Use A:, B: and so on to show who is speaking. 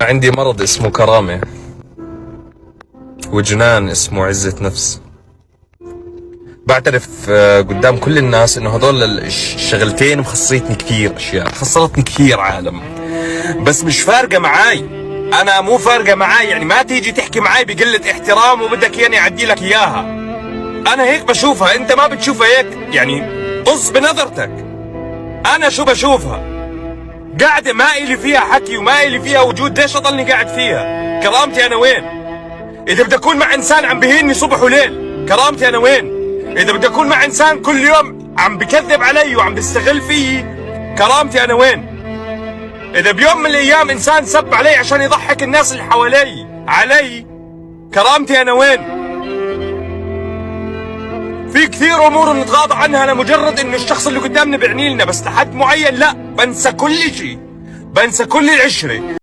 A: عندي مرض اسمه كرامة، وجنان اسمه عزة نفس. بعترف قدام كل الناس انه هذول الشغلتين مخصيتني كثير اشياء، خسرتني كثير عالم، بس مش فارقة معاي. انا مو فارقة معاي، يعني ما تيجي تحكي معاي بقلة احترام وبدك ياني اعدي لك اياها. انا هيك بشوفها، انت ما بتشوفها هيك، يعني طز بنظرتك. انا شو بشوفها؟ قاعدة ما إلي فيها حكي وما إلي فيها وجود، ليش أضلني قاعد فيها؟ كرامتي أنا وين؟ إذا بدي أكون مع إنسان عم بهيني صبح وليل، كرامتي أنا وين؟ إذا بدي أكون مع إنسان كل يوم عم بكذب علي وعم بيستغل فيي، كرامتي أنا وين؟ إذا بيوم من الأيام إنسان سب علي عشان يضحك الناس اللي حوالي علي، كرامتي أنا وين؟ في كثير امور نتغاضى عنها لمجرد انه الشخص اللي قدامنا بيعني لنا، بس لحد معين لا، بنسى كل شيء، بنسى كل العشره.